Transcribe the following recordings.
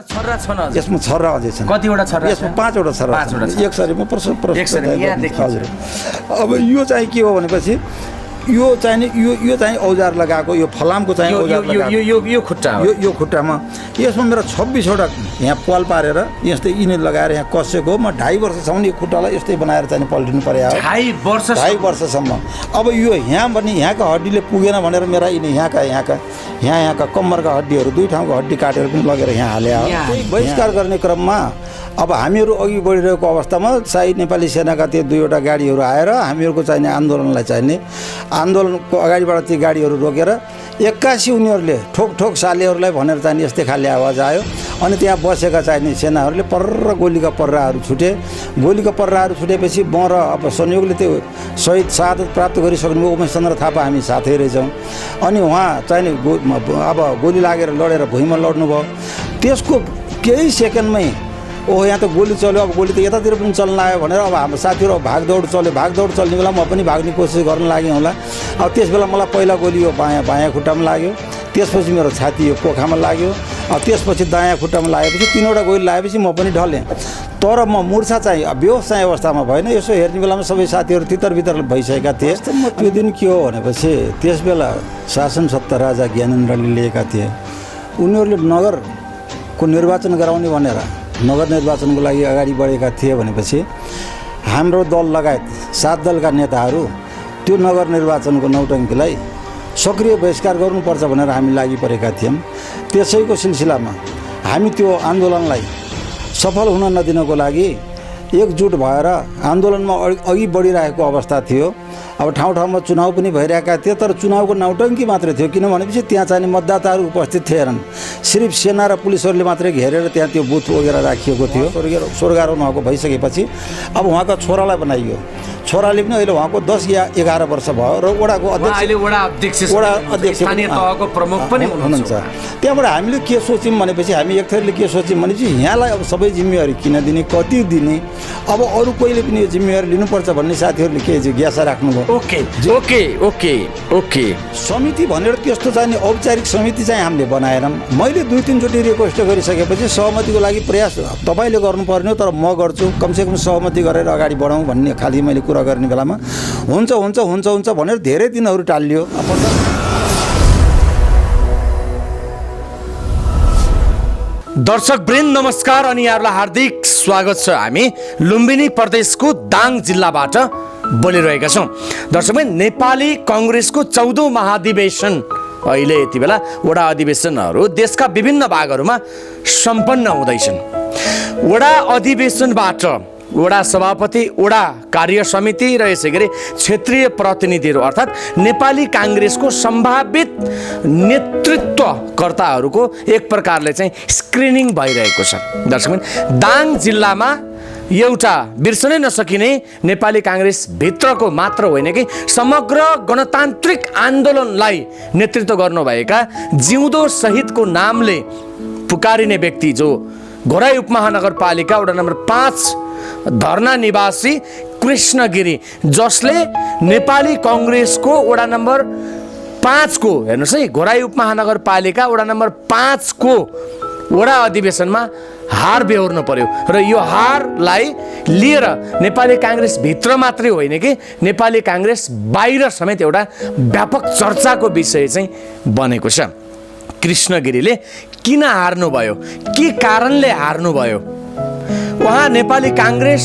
छर्रा छन् हजुर। यसमा छर्रा अझै छन्। कतिवटा छर्रा यसमा 5वटा छर्रा छन्। एक सरीमा हजुर। अब यो चाहिँ के हो भनेपछि यो चाहिँ नि यो चाहिँ औजार लगाएको, यो फलामको चाहिँ औजार लगाएको यो खुट्टा यो खुट्टामा यसमा मेरो 26वटा यहाँ पाल पारेर यस्तै इने लगाएर यहाँ कसेको म 2.5 वर्षसम्म यो खुट्टालाई यस्तै बनाएर चाहिँ पल्टिनु पर्यो। 2.5 वर्षसम्म। अब यो यहाँ भने यहाँको हड्डीले पुगेन भनेर मेरा यिनी यहाँका कम्मरका हड्डीहरू 2 ठाउँको हड्डी काटेर पनि लगेर यहाँ हाले हो। बहिष्कार गर्ने क्रममा अब हामीहरू अघि बढिरहेको अवस्थामा साई नेपाली सेनाका त्यो 2वटा गाडीहरू आएर हामीहरूको चाहिने आन्दोलनलाई चाहिने आन्दोलनको अगाडिबाट ती गाडीहरू रोकेर 81 उनीहरूले ठोक सालेहरूलाई भनेर चाहिँ यस्तै खाले आवाज आयो। अनि त्यहाँ बसेका चाहिने सेनाहरूले पर्र गोलीका पर्राहरू छुटे। गोलीका पर्राहरू छुटेपछि म र अब संयोगले त्यो शहीद शहादत प्राप्त गरिसक्नुभयो उमेशचन्द्र थापा हामी साथै रहेछौँ। अनि उहाँ चाहिने अब गोली लागेर लडेर भुइँमा लड्नुभयो। त्यसको केही सेकेन्डमै यहाँ त गोली चल्यो, अब गोली त यतातिर पनि चल्न लाग्यो भनेर अब हाम्रो साथीहरू भागदौड चल्ने बेला म पनि भाग्ने कोसिस गर्न लागेँ होला। अब त्यस बेला मलाई पहिला गोली यो बायाँ खुट्टामा लाग्यो, त्यसपछि मेरो छाती यो कोखामा लाग्यो, त्यसपछि दायाँ खुट्टामा लागेपछि 3वटा गोली लागेपछि म पनि ढलेँ। तर म मुर्छा चाहिँ बेहोस चाहिँ अवस्थामा भएन। यसो हेर्ने बेलामा सबै साथीहरू तितर भइसकेका थिए। त्यो दिन के हो भनेपछि त्यस बेला शासन सत्ता राजा ज्ञानेन्द्रले लिएका थिए। उनीहरूले नगरको निर्वाचन गराउने भनेर नगर निर्वाचनको लागि अगाडि बढेका थिए भनेपछि हाम्रो दल लगायत 7 दलका नेताहरू त्यो नगर निर्वाचनको नौटङ्कीलाई सक्रिय बहिष्कार गर्नुपर्छ भनेर हामी लागि परेका थियौँ। त्यसैको सिलसिलामा हामी त्यो आन्दोलनलाई सफल हुन नदिनको लागि एकजुट भएर आन्दोलनमा अघि बढिरहेको अवस्था थियो। अब ठाउँमा चुनाव पनि भइरहेका थिए, तर चुनावको नौटङ्की मात्रै थियो। किनभनेपछि त्यहाँ चाहिँ मतदाताहरू उपस्थित थिएनन्, सिर्फ सेना र पुलिसहरूले मात्रै घेरेर त्यहाँ त्यो बुथ वगेरा राखिएको थियो। स्वर्गारोहण उहाँको भइसकेपछि अब उहाँका छोरालाई बनाइयो। छोराले पनि अहिले उहाँको 10 या 11 वर्ष भयो र वडाको अध्यक्ष स्थानीय तहको प्रमुख पनि हुनुहुन्छ। त्यहाँबाट हामीले के सोच्यौँ भनेपछि हामी एक थरीले के सोच्यौँ भनेपछि यहाँलाई अब सबै जिम्मेवारी किन दिने, कति दिने, अब अरू कोहीले पनि यो जिम्मेवारी लिनुपर्छ भन्ने साथीहरूले के जिज्ञासा राख्नुभयो। ओके समिति भनेर त्यस्तो चाहिने औपचारिक समिति चाहिँ हामीले बनाएनौँ। मैले 2-3 चोटि रिक्वेस्ट गरिसकेपछि सहमतिको लागि प्रयास तपाईँले गर्नुपर्ने हो, तर म गर्छु, कमसेकम सहमति गरेर अगाडि बढाउँ भन्ने खालि मैले कुरा गर्ने बेलामा हुन्छ भनेर धेरै दिनहरू टालियो। दर्शकवृन्द नमस्कार अनि यहाँहरूलाई हार्दिक स्वागत छ। हामी लुम्बिनी प्रदेशको दाङ जिल्लाबाट बोलिरहेका छौँ। दर्शकवृन्द, नेपाली काङ्ग्रेसको 14औं महाधिवेशन अहिले यति बेला वडा अधिवेशनहरू देशका विभिन्न भागहरूमा सम्पन्न हुँदैछन्। वडा अधिवेशनबाट वडा सभापति, वडा कार्य समिति र यसै गरी क्षेत्रीय प्रतिनिधिहरू अर्थात् नेपाली काङ्ग्रेसको सम्भावित नेतृत्वकर्ताहरूको एक प्रकारले चाहिँ स्क्रिनिङ भइरहेको छ। दर्शकगण, दाङ जिल्लामा एउटा बिर्सनै नसकिने नेपाली काङ्ग्रेस भित्रको मात्र होइन कि समग्र गणतान्त्रिक आन्दोलनलाई नेतृत्व गर्नुभएका जिउँदो शहीदको नामले पुकारिने व्यक्ति जो घोराई उपमहानगरपालिका वडा नम्बर 5 धर्ना निवासी कृष्ण गिरी, जसले नेपाली काङ्ग्रेसको वडा नम्बर 5 को हेर्नुहोस् है, घोराई उपमहानगरपालिका वडा नम्बर 5 को वडा अधिवेशनमा हार बेहोर्नु पर्यो र यो हारलाई लिएर नेपाली काङ्ग्रेस भित्र मात्रै होइन कि नेपाली काङ्ग्रेस बाहिर समेत एउटा व्यापक चर्चाको विषय चाहिँ बनेको छ। कृष्ण गिरीले किन हार्नुभयो, के कारणले हार्नुभयो, उहाँ नेपाली काङ्ग्रेस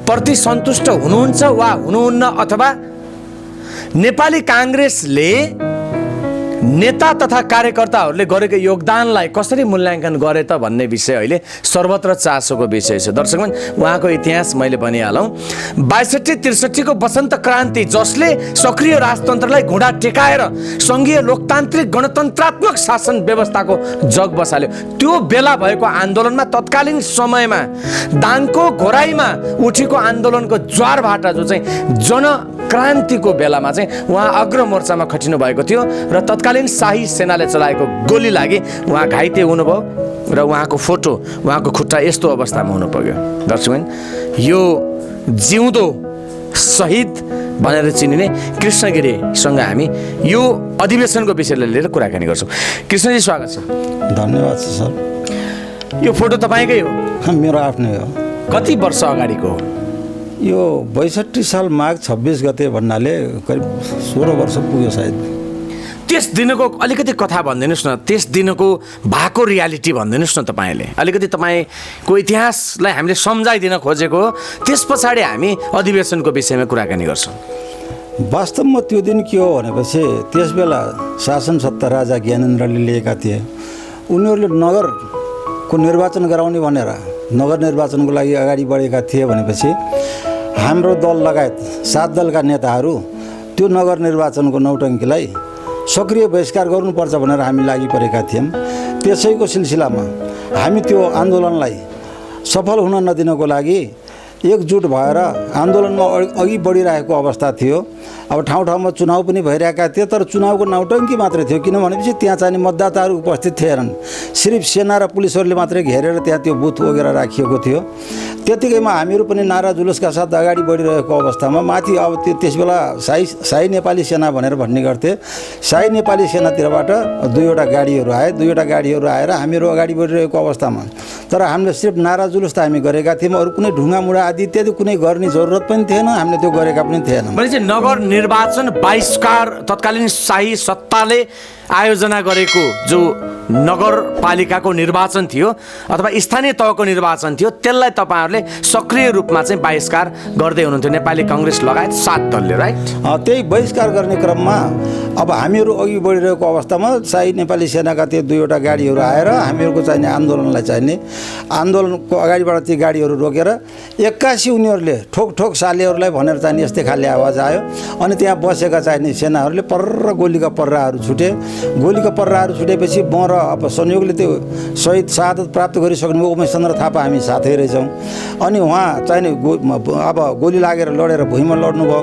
प्रति सन्तुष्ट हुनुहुन्छ वा हुनुहुन्न, अथवा नेपाली काङ्ग्रेसले नेता तथा कार्यकर्ताहरूले गरेको योगदानलाई कसरी मूल्याङ्कन गरे त भन्ने विषय अहिले सर्वत्र चासोको विषय छ। दर्शकगण, उहाँको इतिहास मैले भनिहालौँ। 62-63 को वसन्त क्रान्ति, जसले सक्रिय राजतन्त्रलाई घुँडा टेकाएर सङ्घीय लोकतान्त्रिक गणतन्त्रात्मक शासन व्यवस्थाको जग बसाल्यो, त्यो बेला भएको आन्दोलनमा तत्कालीन समयमा दाङको घोराईमा उठेको आन्दोलनको ज्वारभाटा जो चाहिँ जनक्रान्तिको बेलामा चाहिँ उहाँ अग्र मोर्चामा खटिनु भएको थियो र तत्कालीन शाही सेनाले चलाएको गोली लागि उहाँ घाइते हुनुभयो र उहाँको फोटो, उहाँको खुट्टा यस्तो अवस्थामा हुनु पुग्यो। दर्शकगण, यो जिउँदो शहीद भनेर चिनिने कृष्ण गिरीसँग हामी यो अधिवेशनको विषयलाई लिएर कुराकानी गर्छौँ। कृष्णजी, स्वागत छ। धन्यवाद सर। यो फोटो तपाईँकै हो? मेरो आफ्नै हो। कति वर्ष अगाडिको हो? यो 62 साल माघ 26 गते भन्नाले करिब 16 वर्ष पुग्यो सायद। त्यस दिनको अलिकति कथा भनिदिनुहोस् न, त्यस दिनको भएको रियालिटी भनिदिनुहोस् न तपाईँले। अलिकति तपाईँको इतिहासलाई हामीले सम्झाइदिन खोजेको, त्यस पछाडि हामी अधिवेशनको विषयमा कुराकानी गर्छौँ। वास्तवमा त्यो दिन के हो भनेपछि त्यस बेला शासन सत्ता राजा ज्ञानेन्द्रले लिएका थिए। उनीहरूले नगरको निर्वाचन गराउने भनेर नगर निर्वाचनको लागि अगाडि बढेका थिए भनेपछि हाम्रो दल लगायत 7 दलका नेताहरू त्यो नगर निर्वाचनको नौटङ्कीलाई सक्रिय बहिष्कार गर्नुपर्छ भनेर हामी लागि परेका थियौँ। त्यसैको सिलसिलामा हामी त्यो आन्दोलनलाई सफल हुन नदिनको लागि एकजुट भएर आन्दोलनमा अघि बढिरहेको अवस्था थियो। अब ठाउँ ठाउँमा चुनाव पनि भइरहेका थिए, तर चुनावको नौटङ्की मात्रै थियो। किनभनेपछि त्यहाँ चाहिँ मतदाताहरू उपस्थित थिएनन्, सिर्फ सेना र पुलिसहरूले मात्रै घेरेर त्यहाँ त्यो बुथ वगेरा राखिएको थियो। त्यतिकैमा हामीहरू पनि नारा जुलुसका साथ अगाडि बढिरहेको अवस्थामा माथि अब त्यो त्यसबेला शाही नेपाली सेना भनेर भन्ने गर्थे। शाही नेपाली सेनातिरबाट 2वटा गाडीहरू आए। 2वटा गाडीहरू आएर हामीहरू अगाडि बढिरहेको अवस्थामा तर हामीले सिर्फ नारा जुलुस त हामी गरेका थियौँ, अरू कुनै ढुङ्गामुढा आदि इत्यादि कुनै गर्ने जरुरत पनि थिएन, हामीले त्यो गरेका पनि थिएन। भनेपछि नगर निर्वाचन बहिष्कार तत्कालीन शाही सत्ताले आयोजना गरेको जो नगरपालिकाको निर्वाचन थियो अथवा स्थानीय तहको निर्वाचन थियो, त्यसलाई तपाईँहरूले सक्रिय रूपमा चाहिँ बहिष्कार गर्दै हुनुहुन्थ्यो, नेपाली काङ्ग्रेस लगायत 7 दलले, राइट? त्यही बहिष्कार गर्ने क्रममा अब हामीहरू अघि बढिरहेको अवस्थामा शाही नेपाली सेनाका त्यो 2वटा गाडीहरू आएर हामीहरूको चाहिने आन्दोलनलाई चाहिने आन्दोलनको अगाडिबाट ती गाडीहरू रोकेर 81 उनीहरूले ठोक ठोक सालेहरूलाई भनेर चाहिने यस्तै खाले आवाज आयो। अनि त्यहाँ बसेका चाहिने सेनाहरूले पर्र गोलीका पर्राहरू छुटे। गोलीका पर्राहरू छुटेपछि म र अब संयोगले त्यो शहीद शहादत प्राप्त गरिसक्नु उमेश चन्द्र थापा हामी साथै रहेछौँ। अनि उहाँ चाहिने अब गोली लागेर लडेर भुइँमा लड्नुभयो।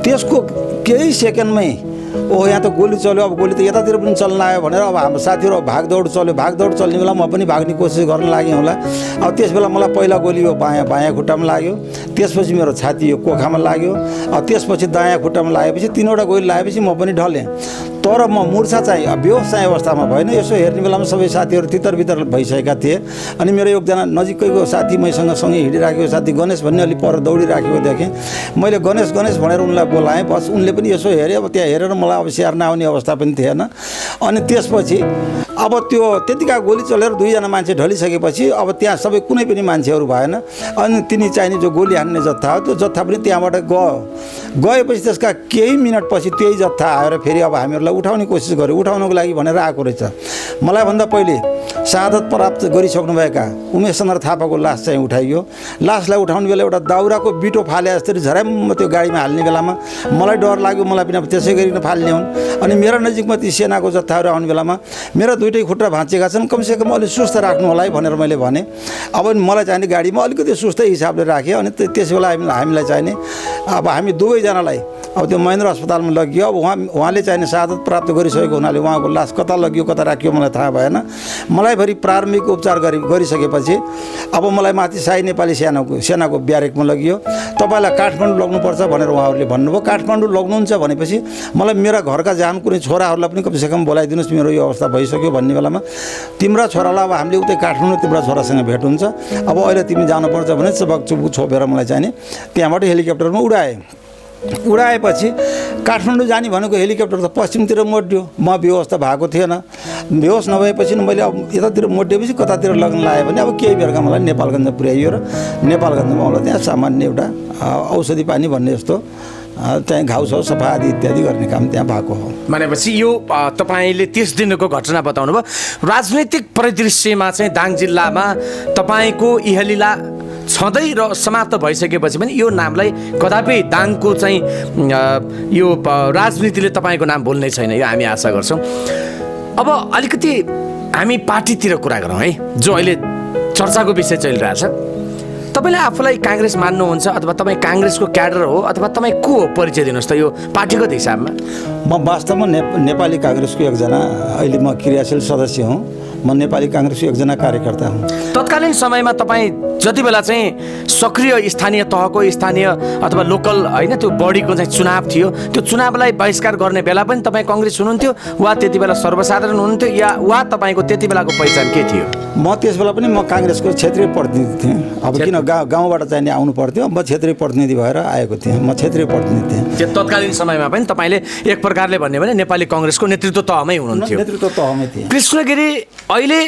त्यसको केही सेकेन्डमै यहाँ त गोली चल्यो, अब गोली त यतातिर पनि चल्न आयो भनेर अब हाम्रो साथीहरू भागदौड चल्यो। भागदौड चल्ने बेला म पनि भाग्ने कोसिस गर्न लागेँ होला। अब त्यस बेला मलाई पहिला गोली यो बायाँ खुट्टामा लाग्यो, त्यसपछि मेरो छाती यो कोखामा लाग्यो, त्यसपछि दायाँ खुट्टामा लागेपछि 3वटा गोली लागेपछि म पनि ढलेँ। तर म मुर्छा चाहिँ बेहोस चाहिँ अवस्थामा भएन। यसो हेर्ने बेलामा सबै साथीहरू तितर भइसकेका थिए। अनि मेरो एकजना नजिकैको साथी मैसँग सँगै हिँडिराखेको साथी गणेश भन्ने अलि पर दौडिराखेको देखेँ। मैले गणेश भनेर उनलाई बोलाएँ। बस उनले पनि यसो हेरेँ। अब त्यहाँ हेरेर मलाई अब स्याहार नआउने अवस्था पनि थिएन। अनि त्यसपछि अब त्यो त्यतिका गोली चलेर 2जना मान्छे ढलिसकेपछि अब त्यहाँ सबै कुनै पनि मान्छेहरू भएन। अनि तिनी चाहिने जो गोली हान्ने जत्था हो त्यो जत्था पनि त्यहाँबाट गएपछि त्यसका केही मिनटपछि त्यही जत्था आएर फेरि अब हामीहरूलाई उठाउने कोसिस गर्यो। उठाउनको लागि भनेर आएको रहेछ। मलाई भन्दा पहिले शहादत प्राप्त गरिसक्नुभएका उमेश चन्द्र थापाको लास चाहिँ उठाइयो। लासलाई उठाउने बेला एउटा दाउराको बिटो फाले जस्तै झऱ्याम्म त्यो गाडीमा हाल्ने बेलामा मलाई डर लाग्यो। मलाई पनि अब त्यसै गरिकन फाल्ने हुन्। अनि मेरो नजिकमा ती सेनाको जत्थाहरू आउने बेलामा मेरा 2टै खुट्टा भाँचेका छन्, कमसेकम अलि सुस्त राख्नु होला है भनेर मैले भने। अब मलाई चाहिने गाडीमा अलिकति सुस्तै हिसाबले राखेँ। अनि त्यस बेला हामीलाई चाहिने अब हामी दुवैजनालाई अब त्यो महेन्द्र अस्पतालमा लगियो। अब उहाँले चाहिने शहादत प्राप्त गरिसकेको हुनाले उहाँको लास कता लगियो कता राखियो मलाई थाहा भएन। मलाई फेरि प्रारम्भिक उपचार गरिसकेपछि अब मलाई माथि शाही नेपाली सेनाको ब्यारेकमा लगियो। तपाईँलाई काठमाडौँ लग्नुपर्छ भनेर उहाँहरूले भन्नुभयो। काठमाडौँ लग्नुहुन्छ भनेपछि मलाई मेरा घरका जहान कुनै छोराहरूलाई पनि कमसेकम बोलाइदिनुहोस्, मेरो यो अवस्था भइसक्यो भन्ने बेलामा तिम्रा छोरालाई अब हामीले उतै काठमाडौँ तिम्रा छोरासँग भेट हुन्छ, अब अहिले तिमी जानुपर्छ भने चबक चुबुक छोपेर मलाई चाहिने त्यहाँबाट हेलिकप्टरमा उडाएपछि काठमाडौँ जाने भनेको हेलिकप्टर त पश्चिमतिर मोड्यो। म बेहोस त भएको थिएन। बेहोस नभएपछि मैले अब यतातिर मोडिएपछि कतातिर लग्न लाग्यो भने अब केही बेरका मलाई नेपालगञ्ज पुर्याइयो र नेपालगञ्जमा मलाई त्यहाँ सामान्य एउटा औषधि पानी भन्ने जस्तो त्यहाँ घाउछाउ सफा आदि इत्यादि गर्ने काम त्यहाँ भएको हो। भनेपछि यो तपाईँले त्यस दिनको घटना बताउनु भयो। राजनैतिक परिदृश्यमा चाहिँ दाङ जिल्लामा तपाईँको इहलीला छँदै र समाप्त भइसकेपछि पनि यो नामलाई कदापि दाङको चाहिँ यो राजनीतिले तपाईँको नाम भुल्ने छैन, यो हामी आशा गर्छौँ। अब अलिकति हामी पार्टीतिर कुरा गरौँ है, जो अहिले चर्चाको विषय चलिरहेछ। तपाईँले आफूलाई काङ्ग्रेस मान्नुहुन्छ अथवा तपाईँ काङ्ग्रेसको क्याडर हो अथवा तपाईँ को हो, परिचय दिनुहोस् त यो पार्टीगत हिसाबमा। म वास्तवमा नेपाली काङ्ग्रेसको एकजना अहिले म क्रियाशील सदस्य हुँ। म नेपाली काङ्ग्रेसको एकजना कार्यकर्ता हुँ। तत्कालीन समयमा तपाईँ जति बेला चाहिँ सक्रिय स्थानीय तहको स्थानीय अथवा लोकल होइन त्यो बडीको चाहिँ चुनाव थियो, त्यो चुनावलाई बहिष्कार गर्ने बेला पनि तपाईँ काङ्ग्रेस हुनुहुन्थ्यो वा त्यति बेला सर्वसाधारण हुनुहुन्थ्यो वा तपाईँको त्यति बेलाको पहिचान के थियो? म त्यस बेला पनि म काङ्ग्रेसको क्षेत्रीय प्रतिनिधि थिएँ। अब किन गाउँबाट चाहिँ आउनु पर्थ्यो, म क्षेत्रीय प्रतिनिधि भएर आएको थिएँ। म क्षेत्रीय प्रतिनिधि थिएँ। त्यो तत्कालीन समयमा पनि तपाईँले एक प्रकारले भन्यो भने नेपाली काङ्ग्रेसको नेतृत्व तहमै हुनुहुन्थ्यो। नेतृत्व तहमै थिएँ। कृष्ण गिरी अहिले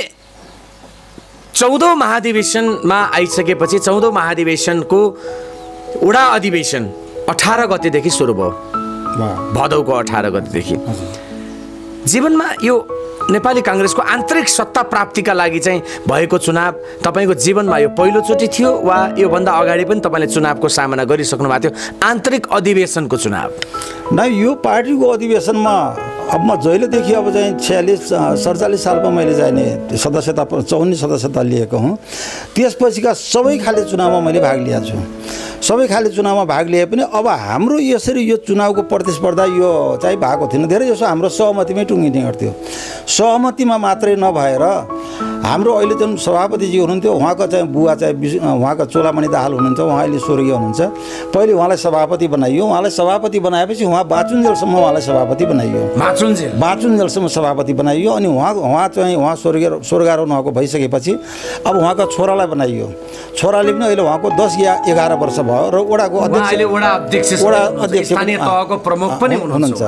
14औं महाधिवेशनमा आइसकेपछि 14औं महाधिवेशनको वडा अधिवेशन 18 गतेदेखि सुरु भयो, भदौको 18 गतेदेखि। जीवनमा यो नेपाली काङ्ग्रेसको आन्तरिक सत्ता प्राप्तिका लागि चाहिँ भएको चुनाव तपाईँको जीवनमा यो पहिलोचोटि थियो वा योभन्दा अगाडि पनि तपाईँले चुनावको सामना गरिसक्नु भएको थियो? आन्तरिक अधिवेशनको चुनाव न, यो पार्टीको अधिवेशनमा अब म जहिलेदेखि अब चाहिँ 47 सालमा मैले चाहिँ सदस्यता 54 सदस्यता लिएको हुँ, त्यसपछिका सबै खाले चुनावमा मैले भाग लिएको छु। सबै खाले चुनावमा भाग लिए पनि अब हाम्रो यसरी यो चुनावको प्रतिस्पर्धा यो चाहिँ भएको थिएन। धेरै जसो हाम्रो सहमतिमै टुङ्गिने गर्थ्यो। सहमतिमा मात्रै नभएर हाम्रो अहिले जुन सभापतिजी हुनुहुन्थ्यो, उहाँको चाहिँ बुवा चाहिँ उहाँको चोलामणि दाहाल हुनुहुन्छ, उहाँ अहिले स्वर्गीय हुनुहुन्छ। पहिले उहाँलाई सभापति बनाइयो। उहाँलाई सभापति बनाएपछि उहाँ बाँचुन्जेलसम्म उहाँलाई सभापति बनाइयो। बाँचुन्जेलसम्म सभापति बनाइयो। अनि उहाँ स्वर्गारोहण उहाँको भइसकेपछि अब उहाँको छोरालाई बनाइयो। छोराले पनि अहिले उहाँको 10 या 11 वर्ष भयो र वडाको अध्यक्ष स्थानीय तहको प्रमुख पनि हुनुहुन्छ।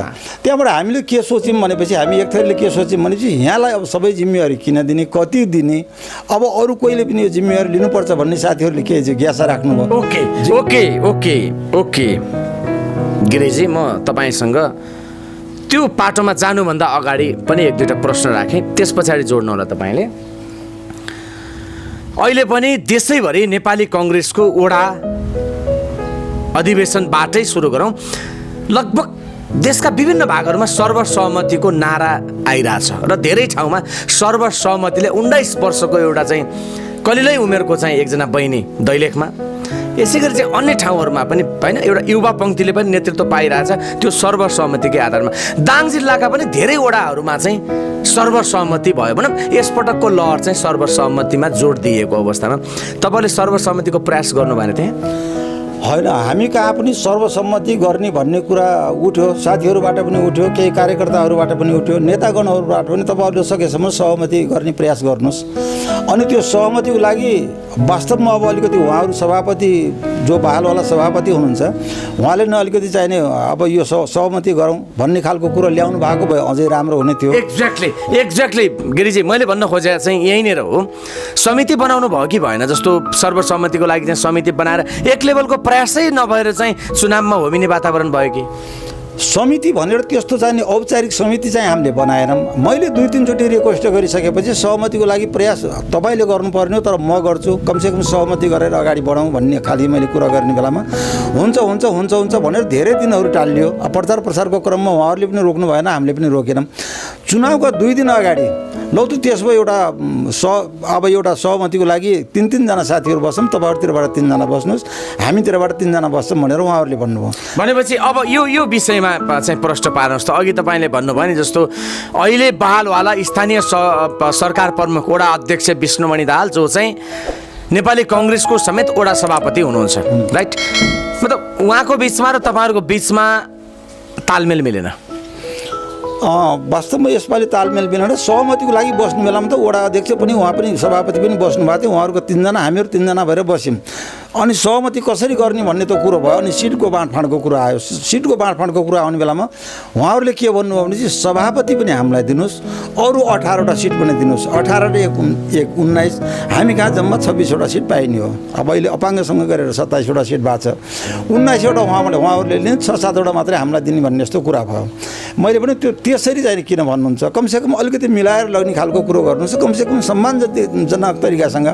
त्यहाँबाट हामीले के सोच्यौँ भनेपछि हामी एक थरीले के सोच्यौँ भनेपछि यहाँलाई अब सबै जिम्मेवारी किन दिने, कति दिने, अब अरू कोहीले पनि यो जिम्मेवारी लिनुपर्छ भन्ने साथीहरूले के जिज्ञासा राख्नुभयो। ओके गिरिजी, म तपाईँसँग त्यो पाटोमा जानुभन्दा अगाडि पनि एक दुईवटा प्रश्न राखेँ, त्यस पछाडि जोड्नु होला तपाईँले। अहिले पनि देशैभरि नेपाली काङ्ग्रेसको वडा अधिवेशनबाटै सुरु गरौँ, लगभग देशका विभिन्न भागहरूमा सर्वसहमतिको नारा आइरहेछ र धेरै ठाउँमा सर्वसहमतिले 19 वर्षको एउटा चाहिँ कलिलै उमेरको चाहिँ एकजना बहिनी दैलेखमा, यसै गरी चाहिँ अन्य ठाउँहरूमा पनि होइन एउटा युवा पङ्क्तिले पनि नेतृत्व पाइरहेछ त्यो सर्वसहमतिकै आधारमा। दाङ जिल्लाका पनि धेरै वडाहरूमा चाहिँ सर्वसहमति भयो भनौँ। यसपटकको लहर चाहिँ सर्वसहमतिमा जोड दिएको अवस्थामा तपाईँले सर्वसहमतिको प्रयास गर्नु भएन त्यहाँ? होइन, हामी कहाँ पनि सर्वसम्मति गर्ने भन्ने कुरा उठ्यो, साथीहरूबाट पनि उठ्यो, केही कार्यकर्ताहरूबाट पनि उठ्यो, नेतागणहरूबाट पनि तपाईँहरूले सकेसम्म सहमति गर्ने प्रयास गर्नुहोस्। अनि त्यो सहमतिको लागि वास्तवमा अब अलिकति उहाँहरू सभापति जो बहालवाला सभापति हुनुहुन्छ, उहाँले न अलिकति चाहिने अब यो सहमति गरौँ भन्ने खालको कुरो ल्याउनु भएको भए अझै राम्रो हुने थियो। एक्ज्याक्टली गिरिजी, मैले भन्न खोजेको चाहिँ यहीँनिर हो। समिति बनाउनु भयो कि भएन? जस्तो सर्वसम्मतिको लागि चाहिँ समिति बनाएर एक लेभलको प्रयासै नभएर चाहिँ चुनावमा होमिने वातावरण भयो कि? समिति भनेर त्यस्तो चाहिने औपचारिक समिति चाहिँ हामीले बनाएनौँ। मैले 2-3 चोटि रिक्वेस्ट गरिसकेपछि सहमतिको लागि प्रयास तपाईँले गर्नुपर्ने हो, तर म गर्छु, कमसेकम सहमति गरेर अगाडि बढाउँ भन्ने खालि मैले कुरा गर्ने बेलामा हुन्छ भनेर धेरै दिनहरू टालियो। प्रचार प्रसारको क्रममा उहाँहरूले पनि रोक्नु भएन, हामीले पनि रोकेनौँ। चुनावको 2 दिन अगाडि लौ त त्यसमा एउटा सहमतिको लागि 3 जना साथीहरू बस्छौँ, तपाईँहरूतिरबाट 3 जना बस्नुहोस्, हामीतिरबाट 3 जना बस्छौँ भनेर उहाँहरूले भन्नुभयो। भनेपछि अब यो विषयमा चाहिँ प्रश्न पार्नुहोस् त। अघि तपाईँले भन्नुभयो नि जस्तो अहिले बहालवाला स्थानीय सरकार प्रमुख वडा अध्यक्ष विष्णुमणि दाहाल जो चाहिँ नेपाली काङ्ग्रेसको समेत वडा सभापति हुनुहुन्छ, राइट? मतलब उहाँको बिचमा र तपाईँहरूको बिचमा तालमेल मिलेन? वास्तवमा यसपालि तालमेल मिलेन। सहमतिको लागि बस्ने बेलामा त वडा अध्यक्ष पनि उहाँ पनि सभापति पनि बस्नु भएको थियो, उहाँहरूको 3 जना हामीहरू 3 जना भएर बस्यौँ। अनि सहमति कसरी गर्ने भन्ने त कुरो भयो। अनि सिटको बाँडफाँडको कुरा आयो। सिटको बाँडफाँडको कुरा आउने बेलामा उहाँहरूले के भन्नुभयो भने चाहिँ सभापति पनि हामीलाई दिनुहोस्, अरू 18वटा सिट पनि दिनुहोस्। 18 र 1 19, हामी कहाँ जम्मा 26वटा सिट पाइने हो। अब अहिले अपाङ्गसँग गरेर 27वटा सिट भएको छ। 19वटा उहाँहरूले लिने, 6-7वटा मात्रै हामीलाई दिने भन्ने जस्तो कुरा भयो। मैले पनि त्यसरी चाहिँ किन भन्नुहुन्छ, कमसेकम अलिकति मिलाएर लग्ने खालको कुरो गर्नुहोस्, कमसेकम सम्मानजनक तरिकासँग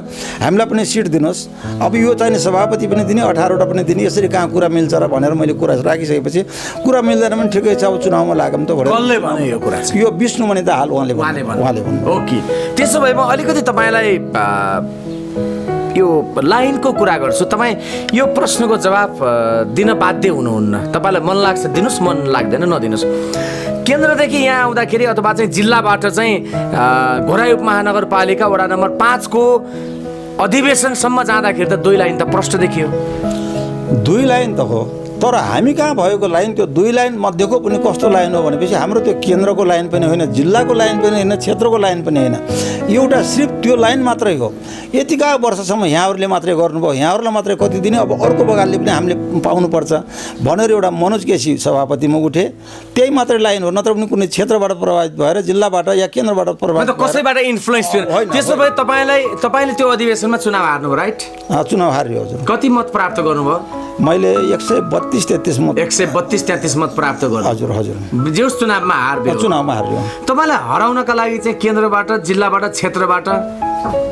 हामीलाई पनि सिट दिनुहोस्। अब यो चाहिँ सभापति पनि दिने, 18वटा पनि दिने, यसरी कहाँ कुरा मिल्छ र भनेर मैले कुरा राखिसकेपछि कुरा मिल्दैन भने ठिकै छ, अब चुनावमा लागौँ त भने यो कुरा यो विष्णुमणि दाहाल उहाँले भन्नु। ओके, त्यसो भए म अलिकति तपाईँलाई यो लाइनको कुरा गर्छु। तपाईँ यो प्रश्नको जवाब दिन बाध्य हुनुहुन्न, तपाईँलाई मन लाग्छ दिनुहोस्, मन लाग्दैन नदिनुहोस्। केन्द्रदेखि यहाँ आउँदाखेरि अथवा चाहिँ जिल्लाबाट चाहिँ घोराई उपमहानगरपालिका वडा नम्बर 5 को अधिवेशनसम्म जाँदाखेरि त 2 लाइन त प्रष्ट देखियो। 2 लाइन त हो, तर हामी कहाँ भएको लाइन त्यो 2 लाइन मध्येको पनि कस्तो लाइन हो भनेपछि हाम्रो त्यो केन्द्रको लाइन पनि होइन, जिल्लाको लाइन पनि होइन, क्षेत्रको लाइन पनि होइन, एउटा सिर्फ त्यो लाइन मात्रै हो। यतिका वर्षसम्म यहाँहरूले मात्रै गर्नुभयो, यहाँहरूलाई मात्रै कति दिने, अब अर्को बगानले पनि हामीले पाउनुपर्छ भनेर एउटा मनोज केसी सभापति म उठे, त्यही मात्रै लाइन हो, नत्र पनि कुनै क्षेत्रबाट प्रभावित भएर जिल्लाबाट या केन्द्रबाट प्रभावित कसैबाट इन्फ्लुएन्स थियो। त्यसो भए तपाईँले त्यो अधिवेशनमा चुनाव हार्नुभयो, राइट? चुनाव हार्यो हजुर। कति मत प्राप्त गर्नुभयो? मैले 132-33 मत 132-33 मत प्राप्त गर्नु। हजुर हजुर। जेस चुनावमा हार्यो। चुनावमा हार्यो। तपाईँलाई हराउनका लागि चाहिँ केन्द्रबाट, जिल्लाबाट, क्षेत्रबाट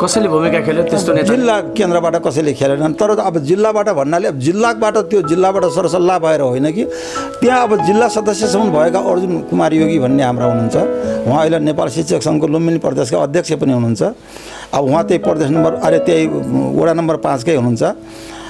कसैले भूमिका खेल्यो त्यस्तो नेता? जिल्ला केन्द्रबाट कसैले खेलेनन्, तर अब जिल्लाबाट भन्नाले अब जिल्लाबाट त्यो जिल्लाबाट सरसल्लाह भएर होइन कि त्यहाँ अब जिल्ला सदस्यसम्म भएका अर्जुन कुमार योगी भन्ने हाम्रा हुनुहुन्छ, उहाँ अहिले नेपाल शिक्षक सङ्घको लुम्बिनी प्रदेशका अध्यक्ष पनि हुनुहुन्छ। अब उहाँ त्यही प्रदेश नम्बर त्यही वडा नम्बर 5 कै हुनुहुन्छ।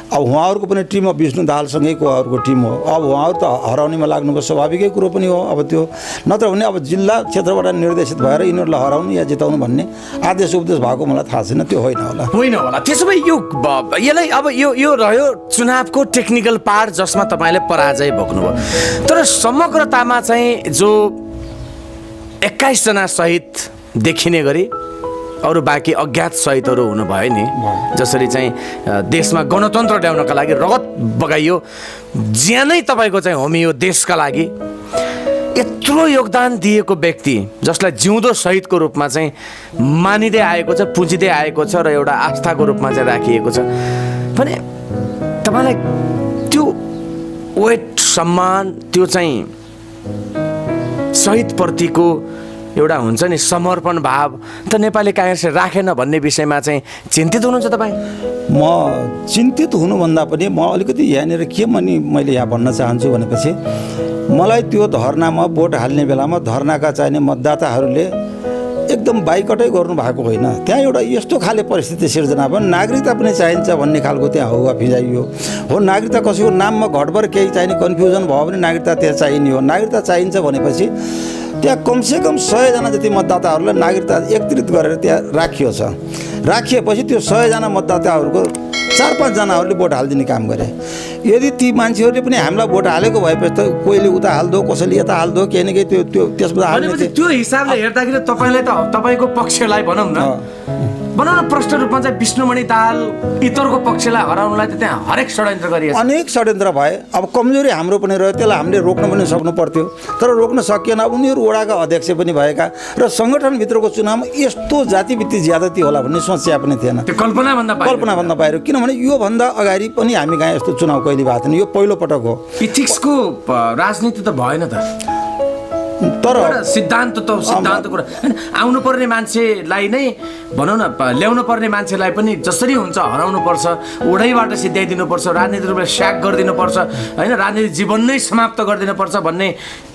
अब उहाँहरूको पनि टिम हो, विष्णु दाहालसँगैको उहाँहरूको टिम हो। अब उहाँहरू त हराउनेमा लाग्नुको स्वाभाविकै कुरो पनि हो। अब त्यो नत्र भने अब जिल्ला क्षेत्रबाट निर्देशित भएर यिनीहरूलाई हराउनु या जिताउनु भन्ने आदेश उपदेश भएको मलाई थाहा छैन, त्यो होइन होला। त्यसो भए यसलाई अब यो रह्यो चुनावको टेक्निकल पार्ट जसमा तपाईँले पराजय भोग्नुभयो, तर समग्रतामा चाहिँ जो 21 जना सहित देखिने गरी अरू बाँकी अज्ञात शहीदहरू हुनुभयो नि, जसरी चाहिँ देशमा गणतन्त्र ल्याउनका लागि रगत बगाइयो, ज्यानै तपाईँको चाहिँ होमियो देशका लागि, यत्रो योगदान दिएको व्यक्ति जसलाई जिउँदो शहीदको रूपमा चाहिँ मानिँदै आएको छ, पुजिँदै आएको छ र एउटा आस्थाको रूपमा चाहिँ राखिएको छ भने तपाईँलाई त्यो वेट, सम्मान, त्यो चाहिँ शहीदप्रतिको एउटा हुन्छ नि समर्पण भाव त नेपाली काङ्ग्रेसले राखेन भन्ने विषयमा चाहिँ चिन्तित हुनुहुन्छ तपाईँ? म चिन्तित हुनुभन्दा पनि म अलिकति यहाँनिर के मैले यहाँ भन्न चाहन्छु भनेपछि मलाई त्यो धरनामा भोट हाल्ने बेलामा धरनाका चाहिने मतदाताहरूले एकदम बाइकटै गर्नुभएको होइन। त्यहाँ एउटा यस्तो खाले परिस्थिति सिर्जना भयो, नागरिकता पनि चाहिन्छ भन्ने खालको त्यहाँ हौवा फिजाइयो हो। नागरिकता कसैको नाममा घटभर केही चाहिने कन्फ्युजन भयो भने नागरिकता त्यहाँ चाहिने हो। नागरिकता चाहिन्छ भनेपछि त्यहाँ कमसेकम 100 जना जति मतदाताहरूलाई नागरिकता एकत्रित गरेर त्यहाँ राखियो छ। राखिएपछि त्यो 100 जना मतदाताहरूको 4-5 जनाहरूले भोट हालिदिने काम गरे। यदि ती मान्छेहरूले पनि हामीलाई भोट हालेको भएपछि त कोहीले उता हाल्दो, कसैले यता हाल्दो, केही न केही त्यो त्यसबाट हाल्ने। त्यो हिसाबले हेर्दाखेरि तपाईँलाई त तपाईँको पक्षलाई भनौँ न प्रष्ट रूपमा चाहिँ विष्णुमणि दाहाल इतरको पक्षलाई हराउनलाई त त्यहाँ हरेक षड्यन्त्र गरिएको छ। अनेक षड्यन्त्र भए। अब कमजोरी हाम्रो पनि रह्यो, त्यसलाई हामीले रोक्न पनि सक्नु पर्थ्यो, तर रोक्न सकिएन। उनीहरू वडाका अध्यक्ष पनि भएका र सङ्गठनभित्रको चुनावमा यस्तो जातिभित्तिक ज्यादती होला भन्ने सोचिया पनि थिएन। त्यो कल्पनाभन्दा बाहिर। किनभने योभन्दा अगाडि पनि हामी कहाँ यस्तो चुनाव कहिले भएको थिएन, यो पहिलो पटक हो। इथिक्सको राजनीति त भएन त, तर सिद्धान्तको कुरा हैन। आउनु पर्ने मान्छेलाई नै भनौँ न, ल्याउनु पर्ने मान्छेलाई पनि जसरी हुन्छ हराउनु पर्छ, ओढैबाट सिध्याइदिनुपर्छ, राजनीतिक रूपले स्याक गरिदिनुपर्छ होइन, राजनीतिक जीवन नै समाप्त गरिदिनुपर्छ भन्ने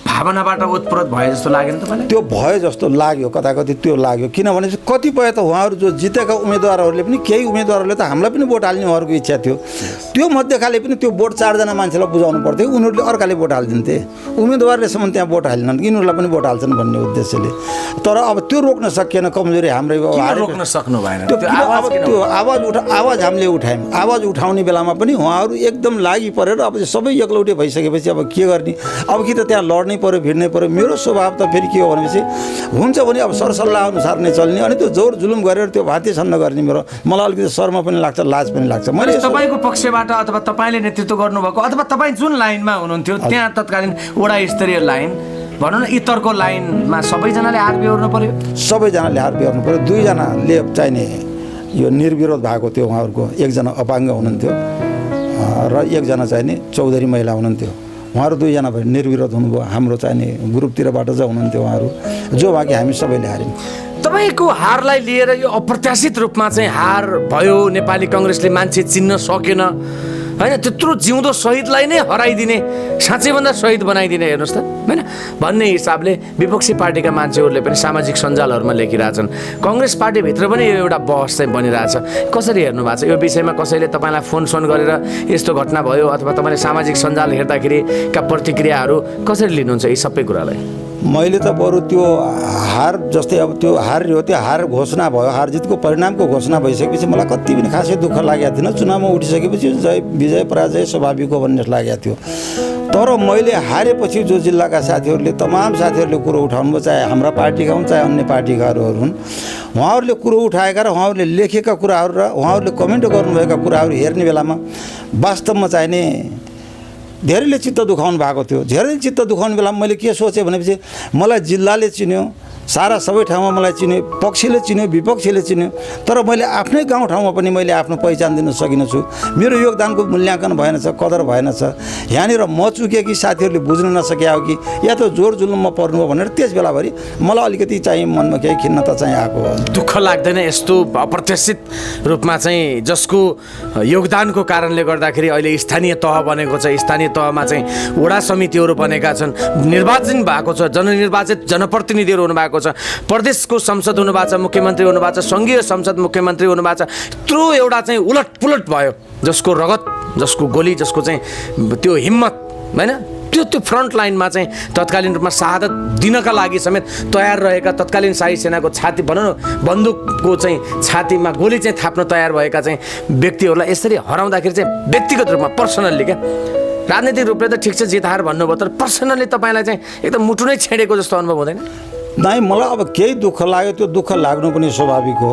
भावनाबाट उत्प्रोत भए जस्तो लाग्यो नि तपाईँलाई? त्यो भयो जस्तो लाग्यो, कताकति त्यो लाग्यो। किनभने कतिपय त उहाँहरू जो जितेका उम्मेदवारहरूले पनि, केही उम्मेदवारहरूले त हामीलाई पनि भोट हाल्ने उहाँहरूको इच्छा थियो, त्यो मध्येखाले पनि त्यो भोट 4 जना मान्छेलाई बुझाउनु पर्थ्यो, उनीहरूले अर्काले भोट हालिदिन्थे। उम्मेदवारलेसम्म त्यहाँ भोट हालेनन्, यिनीहरूलाई पनि भोट हाल्छन् भन्ने उद्देश्यले। तर अब त्यो रोक्न सकिएन, कमजोरी हाम्रै रोक्न सक्नु भएन। त्यो आवाज हामीले उठायौँ। आवाज उठाउने बेलामा पनि उहाँहरू एकदम लागि परेर अब सबै एकलौटे भइसकेपछि अब के गर्ने, अब कि त त्यहाँ लड्नै पऱ्यो, भिड्नै पऱ्यो। मेरो स्वभाव त फेरि के हो भनेपछि हुन्छ भने अब सरसल्लाह अनुसार नै चल्ने, अनि त्यो जोर जुलुम गरेर त्यो भाती छन्न गर्ने मलाई अलिकति शर्म पनि लाग्छ, लाज पनि लाग्छ। मैले तपाईँको पक्षबाट अथवा तपाईँले नेतृत्व गर्नुभएको अथवा तपाईँ जुन लाइनमा हुनुहुन्थ्यो त्यहाँ तत्कालीन वडा स्तरीय लाइन भनौँ न, इतरको लाइनमा सबैजनाले हात बिहोर्नु पऱ्यो? सबैजनाले हात बिहोर्नु पऱ्यो। 2 जनाले चाहिने यो निर्विरोध भएको थियो, उहाँहरूको 1 जना अपाङ्ग हुनुहुन्थ्यो र 1 जना चाहिने चौधरी महिला हुनुहुन्थ्यो। उहाँहरू 2 जना भयो, निर्विरोध हुनुभयो। हाम्रो चाहिने ग्रुपतिरबाट चाहिँ हुनुहुन्थ्यो उहाँहरू, जो बाँकी हामी सबैले हार्यौँ। तपाईँको हारलाई लिएर यो अप्रत्याशित रूपमा चाहिँ हार भयो, नेपाली काङ्ग्रेसले मान्छे चिन्न सकेन होइन, त्यत्रो जिउँदो शहीदलाई नै हराइदिने, साँच्चैभन्दा शहीद बनाइदिने हेर्नुहोस् त होइन भन्ने हिसाबले विपक्षी पार्टीका मान्छेहरूले पनि सामाजिक सञ्जालहरूमा लेखिरहेछन्। काङ्ग्रेस पार्टीभित्र पनि यो एउटा बहस चाहिँ बनिरहेछ। कसरी हेर्नु भएको छ यो विषयमा? कसैले तपाईँलाई फोन गरेर यस्तो घटना भयो अथवा तपाईँले सामाजिक सञ्जाल हेर्दाखेरिका प्रतिक्रियाहरू कसरी लिनुहुन्छ यी सबै कुरालाई? मैले त बरु त्यो हार जस्तै अब त्यो हार हो, त्यो हार घोषणा भयो, हार जितको परिणामको घोषणा भइसकेपछि मलाई कति पनि खासै दुःख लागेको थिएन। चुनावमा उठिसकेपछि विजय पराजय स्वाभाविक हो भन्ने लागेको थियो। तर मैले हारेपछि जो जिल्लाका साथीहरूले, तमाम साथीहरूले कुरो उठाउनुभयो, चाहे हाम्रा पार्टीका हुन् चाहे अन्य पार्टीकाहरू हुन्, उहाँहरूले कुरो उठाएका र उहाँहरूले लेखेका कुराहरू र उहाँहरूले कमेन्ट गर्नुभएका कुराहरू हेर्ने बेलामा वास्तवमा चाहिने धेरैले चित्त दुखाउनु भएको थियो। धेरैले चित्त दुखाउने बेलामा मैले के सोचेँ भनेपछि मलाई जिल्लाले चिन्यो, सारा सबै ठाउँमा मलाई चिन्यो, पक्षले चिन्यो, विपक्षले चिन्यो, तर मैले आफ्नै गाउँ ठाउँमा पनि मैले आफ्नो पहिचान दिन सकिनँ छु। मेरो योगदानको मूल्याङ्कन भएन छ, कदर भएन छ। यहाँनिर म चुकेँ कि साथीहरूले बुझ्न नसके हो कि या त जोर जुलुममा पर्नुभयो भनेर त्यस बेलाभरि मलाई अलिकति चाहिँ मनमा केही खिन्नता चाहिँ आएको हो। दुःख लाग्दैन यस्तो अप्रत्याशित रूपमा चाहिँ जसको योगदानको कारणले गर्दाखेरि अहिले स्थानीय तह बनेको छ, स्थानीय तहमा चाहिँ वडा समितिहरू बनेका छन्, निर्वाचन भएको छ, जननिर्वाचित जनप्रतिनिधिहरू हुनुभएको छ, प्रदेशको संसद हुनुभएको छ, मुख्यमन्त्री हुनुभएको छ, सङ्घीय संसद मुख्यमन्त्री हुनुभएको छ। यत्रो एउटा चाहिँ उलट पुलट भयो, जसको रगत, जसको गोली, जसको चाहिँ त्यो हिम्मत होइन, त्यो फ्रन्ट लाइनमा चाहिँ तत्कालीन रूपमा शहादत दिनका लागि समेत तयार रहेका तत्कालीन शाही सेनाको छाती भनौँ न बन्दुकको चाहिँ छातीमा गोली चाहिँ थाप्न तयार भएका चाहिँ व्यक्तिहरूलाई यसरी हराउँदाखेरि चाहिँ व्यक्तिगत रूपमा पर्सनल्ली क्या, राजनीतिक रूपले त ठिक छ जित हार भन्नुभयो, तर पर्सनल्ली तपाईँलाई चाहिँ एकदम मुटु नै छेडेको जस्तो अनुभव हुँदैन? नै, मलाई अब केही दुःख लाग्यो, त्यो दुःख लाग्नु पनि स्वाभाविक हो।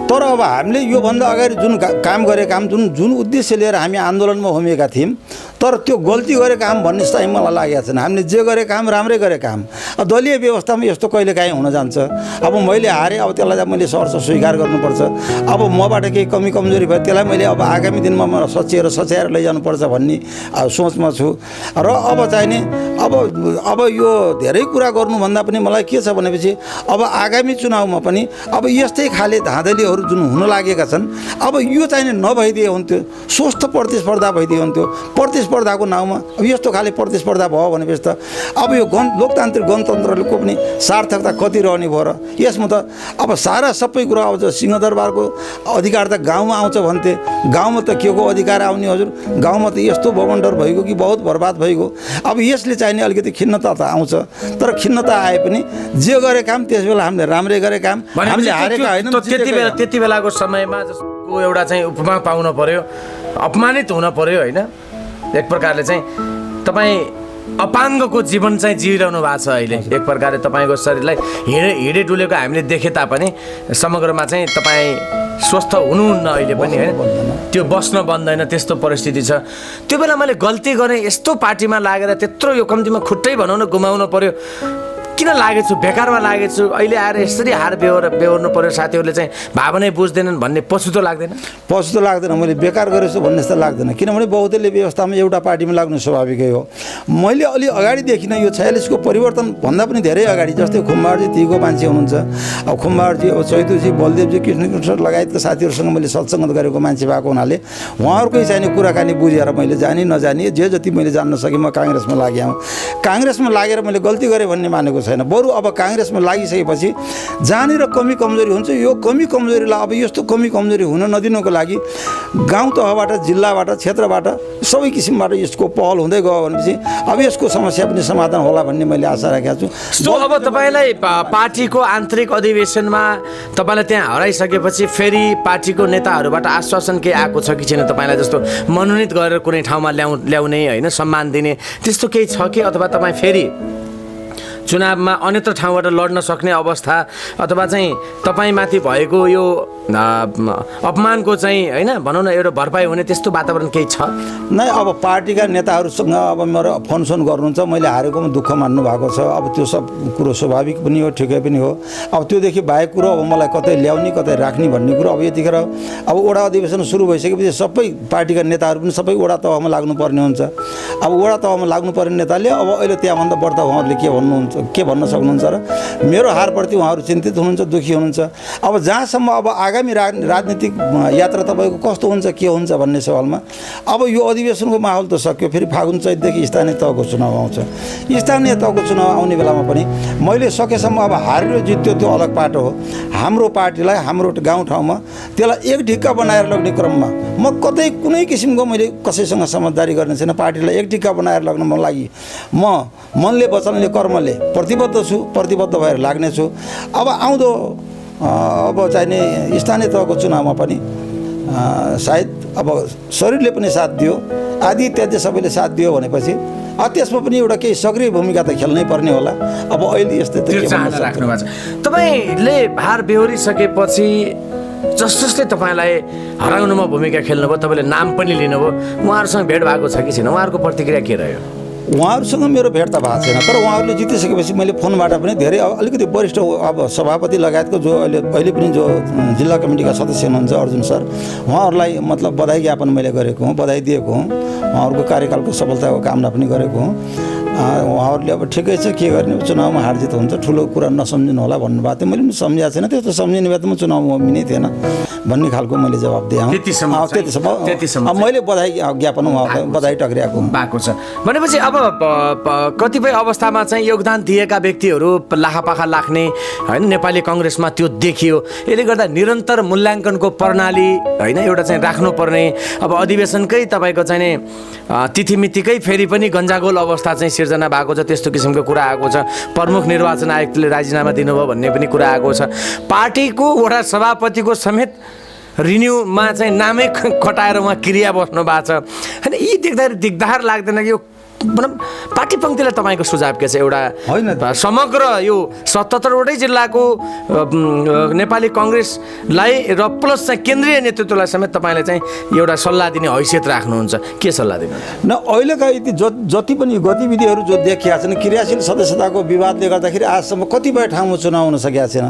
तर अब हामीले योभन्दा अगाडि जुन काम गरेका जुन उद्देश्य लिएर हामी आन्दोलनमा होमिएका थियौँ, तर त्यो गल्ती गरे काम भन्ने चाहिँ मलाई लागेको छैन। हामीले जे गरे काम राम्रै गरे काम। अब दलीय व्यवस्थामा यस्तो कहिलेकाहीँ हुन जान्छ। अब मैले हारेँ, अब त्यसलाई मैले सहर्ष स्वीकार गर्नुपर्छ। अब मबाट केही कमी कमजोरी भयो, त्यसलाई मैले अब आगामी दिनमा म सच्याएर लैजानुपर्छ भन्ने सोचमा छु। र अब चाहिने अब यो धेरै कुरा गर्नुभन्दा पनि मलाई के छ भनेपछि अब आगामी चुनावमा पनि अब यस्तै खाले धाँधलीहरू जुन हुन लागेका छन्, अब यो चाहिने नभइदिए हुन्थ्यो, स्वस्थ प्रतिस्पर्धा भइदिए हुन्थ्यो। प्रतिस्पर्धाको नाउँमा अब यस्तो खाले प्रतिस्पर्धा भयो भनेपछि त अब यो लोकतान्त्रिक गणतन्त्रको पनि सार्थकता कति रहने भयो र? यसमा त अब सारा सबै कुरा अब सिंहदरबारको अधिकार त गाउँमा आउँछ भन्थे, गाउँमा त के को अधिकार आउने हजुर? गाउँमा त यस्तो बवन्डर भइगयो कि बहुत बर्बाद भइगयो। अब यसले चाहिने अलिकति खिन्नता त आउँछ, तर खिन्नता आए पनि जे गरे काम त्यस बेला हामीले राम्रै गरे काम, हामीले हारेका होइन। त्यति बेलाको समयमा जसको एउटा चाहिँ उपमा पाउन पर्यो, अपमानित हुन पर्यो होइन, एक प्रकारले चाहिँ तपाईँ अपाङ्गको जीवन चाहिँ जिइरहनु भएको छ अहिले। एक प्रकारले तपाईँको शरीरलाई हिँडे डुलेको हामीले देखे तापनि समग्रमा चाहिँ तपाईँ स्वस्थ हुनुहुन्न अहिले पनि होइन, त्यो बस्न बन्दैन, त्यस्तो परिस्थिति छ। त्यो बेला मैले गल्ती गरेँ, यस्तो पार्टीमा लागेर त्यत्रो यो कम्तीमा खुट्टै भनौँ न गुमाउनु पर्यो, किन लागेछु, बेकारमा लागेछु, अहिले आएर यसरी हार बेहोर्नु पर्यो, साथीहरूले चाहिँ भावनै बुझ्दैनन् भन्ने पछुतो लाग्दैन? पछुतो लाग्दैन, मैले बेकार गरेछु भन्ने जस्तो लाग्दैन। किनभने बहुदलीय व्यवस्थामा एउटा पार्टीमा लाग्नु स्वाभाविकै हो। मैले अलि अगाडिदेखि नै यो 46को परिवर्तन भन्दा पनि धेरै अगाडि, जस्तै खुम्बारजी तीको मान्छे हुनुहुन्छ, अब खुम्बारजी, अब चैतुजी, बलदेवजी, कृष्ण लगायतका साथीहरूसँग मैले सत्सङ्गत गरेको मान्छे भएको हुनाले उहाँहरूकै चाहिने कुराकानी बुझेर मैले जानी नजानी जे जति मैले जान्न सकेँ म काङ्ग्रेसमा लागेँ। काङ्ग्रेसमा लागेर मैले गल्ती गरेँ भन्ने मानेको छैन। बरु अब काङ्ग्रेसमा लागिसकेपछि जहाँनिर कमी कमजोरी हुन्छ, यो कमी कमजोरीलाई अब यस्तो कमी कमजोरी हुन नदिनको लागि गाउँ तहबाट, जिल्लाबाट, क्षेत्रबाट सबै किसिमबाट यसको पहल हुँदै गयो भनेपछि अब यसको समस्या पनि समाधान होला भन्ने मैले आशा राखेको छु। सो अब तपाईँलाई पार्टीको आन्तरिक अधिवेशनमा तपाईँलाई त्यहाँ हराइसकेपछि फेरि पार्टीको नेताहरूबाट आश्वासन के आएको छ कि छैन? तपाईँलाई जस्तो मनोनित गरेर कुनै ठाउँमा ल्याउने होइन, सम्मान दिने त्यस्तो केही छ कि? अथवा तपाईँ फेरि चुनावमा अन्यत्र ठाउँबाट लड्न सक्ने अवस्था अथवा चाहिँ तपाईँमाथि भएको यो अपमानको चाहिँ होइन भनौँ न एउटा भरपाई हुने त्यस्तो वातावरण केही छ? नै, अब पार्टीका नेताहरूसँग अब मेरो फोनसोन गर्नुहुन्छ, मैले हारेकोमा दुःख मान्नु भएको छ। अब त्यो सब कुरो स्वाभाविक पनि हो, ठिकै पनि हो। अब त्योदेखि बाहेक कुरो अब मलाई कतै ल्याउने कतै राख्ने भन्ने कुरो अब यतिखेर अब वडा अधिवेशन सुरु भइसकेपछि सबै पार्टीका नेताहरू पनि सबै वडा तहमा लाग्नुपर्ने हुन्छ। अब वडा तहमा लाग्नुपर्ने नेताले अब अहिले त्यहाँभन्दा बढ्ता उहाँहरूले के भन्न सक्नुहुन्छ र? मेरो हारप्रति उहाँहरू चिन्तित हुनुहुन्छ, दुःखी हुनुहुन्छ। अब जहाँसम्म अब आगामी राजनीतिक यात्रा तपाईँको कस्तो हुन्छ, के हुन्छ भन्ने सवालमा अब यो अधिवेशनको माहौल त सक्यो, फेरि फागुन चैतदेखि स्थानीय तहको चुनाव आउँछ। स्थानीय तहको चुनाव आउने बेलामा पनि मैले सकेसम्म अब हारेर जित्यो त्यो अलग पाटो हो। हाम्रो पार्टीलाई हाम्रो गाउँठाउँमा त्यसलाई एक ढिक्का बनाएर लग्ने क्रममा म कतै कुनै किसिमको मैले कसैसँग समझदारी गर्ने छैन। पार्टीलाई एक ढिक्का बनाएर लग्नको लागि म मनले वचनले कर्मले प्रतिबद्ध छु, प्रतिबद्ध भएर लाग्नेछु। अब आउँदो अब चाहिने स्थानीय तहको चुनावमा पनि सायद अब शरीरले पनि साथ दियो, आदि इत्यादि सबैले साथ दियो भनेपछि त्यसमा पनि एउटा केही सक्रिय भूमिका त खेल्नै पर्ने होला। अब अहिले यस्तै त राख्नु भएको छ। तपाईँले भार बेहोरिसकेपछि जसले तपाईँलाई हराउनुमा भूमिका खेल्नुभयो, तपाईँले नाम पनि लिनुभयो, उहाँहरूसँग भेट भएको छ कि छैन? उहाँहरूको प्रतिक्रिया के रह्यो? उहाँहरूसँग मेरो भेट त भएको छैन, तर उहाँहरूले जितिसकेपछि मैले फोनबाट पनि धेरै अलिकति वरिष्ठ अब सभापति लगायतको जो अहिले पनि जो जिल्ला कमिटीका सदस्य हुनुहुन्छ अर्जुन सर, उहाँहरूलाई मतलब बधाई ज्ञापन मैले गरेको हुँ, बधाई दिएको हुँ, उहाँहरूको कार्यकालको सफलताको कामना पनि गरेको हुँ। उहाँहरूले अब ठिकै छ, के गर्ने, चुनावमा हार जित हुन्छ, ठुलो कुरा नसम्झिनु होला भन्नुभएको थियो। मैले पनि सम्झाएको छैन, त्यस्तो सम्झिने भए त म चुनावमा उभिनै थिएन भन्ने खालको मैले जवाब दिएँ। त्यतिसम्म मैले बधाई ज्ञापन उहाँलाई बधाई टक्राएको भएको छ। भनेपछि अब कतिपय अवस्थामा चाहिँ योगदान दिएका व्यक्तिहरू लाखापाखा लाग्ने होइन, नेपाली कङ्ग्रेसमा त्यो देखियो। यसले गर्दा निरन्तर मूल्याङ्कनको प्रणाली होइन एउटा चाहिँ राख्नुपर्ने, अब अधिवेशनकै तपाईँको चाहिँ तिथिमितिकै फेरि पनि गन्जागोल अवस्था चाहिँ सिर्जना भएको छ, त्यस्तो किसिमको कुरा आएको छ। प्रमुख निर्वाचन आयुक्तले राजीनामा दिनुभयो भन्ने पनि कुरा आएको छ। पार्टीको वडा सभापतिको समेत रिन्यूमा चाहिँ नामै खटाएर उहाँ क्रिया बस्नु भएको छ होइन। यी देख्दाखेरि दिगदार लाग्दैन कि यो पार्टी पङ्क्तिलाई तपाईँको सुझाव के छ? एउटा समग्र यो 77वटै जिल्लाको नेपाली कङ्ग्रेसलाई र प्लस चाहिँ केन्द्रीय नेतृत्वलाई समेत तपाईँले चाहिँ एउटा सल्लाह दिने हैसियत राख्नुहुन्छ, के सल्लाह दिनु? न अहिलेका यति जति पनि गतिविधिहरू जो देखिया छन्, क्रियाशील सदस्यताको विवादले गर्दाखेरि आजसम्म कतिपय ठाउँमा चुनाव हुन सकेका छैन।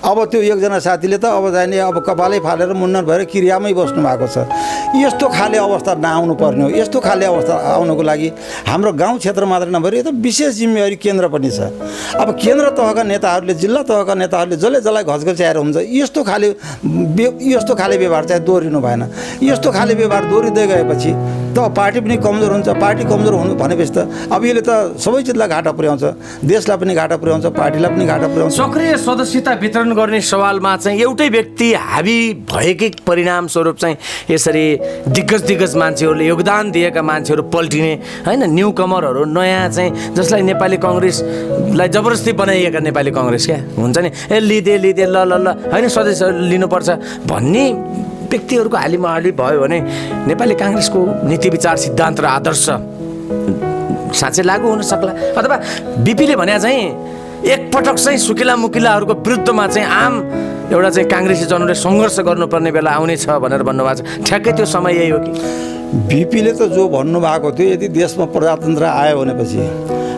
अब त्यो एकजना साथीले त अब जाने अब कपालै फालेर मुन्नर भएर क्रियामै बस्नु भएको छ। यस्तो खाले अवस्था नआउनु पर्ने हो। यस्तो खाले अवस्था आउनको लागि हाम्रो गाउँ क्षेत्र मात्र नभएर यो त विशेष जिम्मेवारी केन्द्र पनि छ। अब केन्द्र तहका नेताहरूले, जिल्ला तहका नेताहरूले जसले जसलाई घचघच्याएर हुन्छ, यस्तो खाले व्यवहार चाहिँ दोहोरिनु भएन। यस्तो खाले व्यवहार दोहोरिँदै गएपछि त पार्टी पनि कमजोर हुन्छ। पार्टी कमजोर हुनु भनेपछि त अब यसले त सबै चिजलाई घाटा पुर्याउँछ, देशलाई पनि घाटा पुर्याउँछ, पार्टीलाई पनि घाटा पुर्याउँछ। सक्रिय सदस्यता वितरण गर्ने सवालमा चाहिँ एउटै व्यक्ति हावी भएकै परिणाम स्वरूप चाहिँ यसरी दिग्गज मान्छेहरूले, योगदान दिएका मान्छेहरू पल्टिने होइन, न्यू कमरहरू नयाँ चाहिँ जसलाई नेपाली कङ्ग्रेसलाई जबरजस्ती बनाइएका नेपाली कङ्ग्रेस क्या हुन्छ नि, लिदे ल होइन सदस्यहरू लिनुपर्छ भन्ने व्यक्तिहरूको हालीमहाली भयो भने नेपाली काङ्ग्रेसको नीति विचार सिद्धान्त र आदर्श साँच्चै लागू हुन सक्ला। अथवा बिपीले भने चाहिँ एकपटक चाहिँ सुकिला मुकिलाहरूको विरुद्धमा चाहिँ आम एउटा चाहिँ काङ्ग्रेसी जनले सङ्घर्ष गर्नुपर्ने बेला आउनेछ भनेर भन्नुभएको छ। ठ्याक्कै त्यो समय यही हो कि? बिपीले त जो भन्नुभएको थियो, यदि देशमा प्रजातन्त्र आयो भनेपछि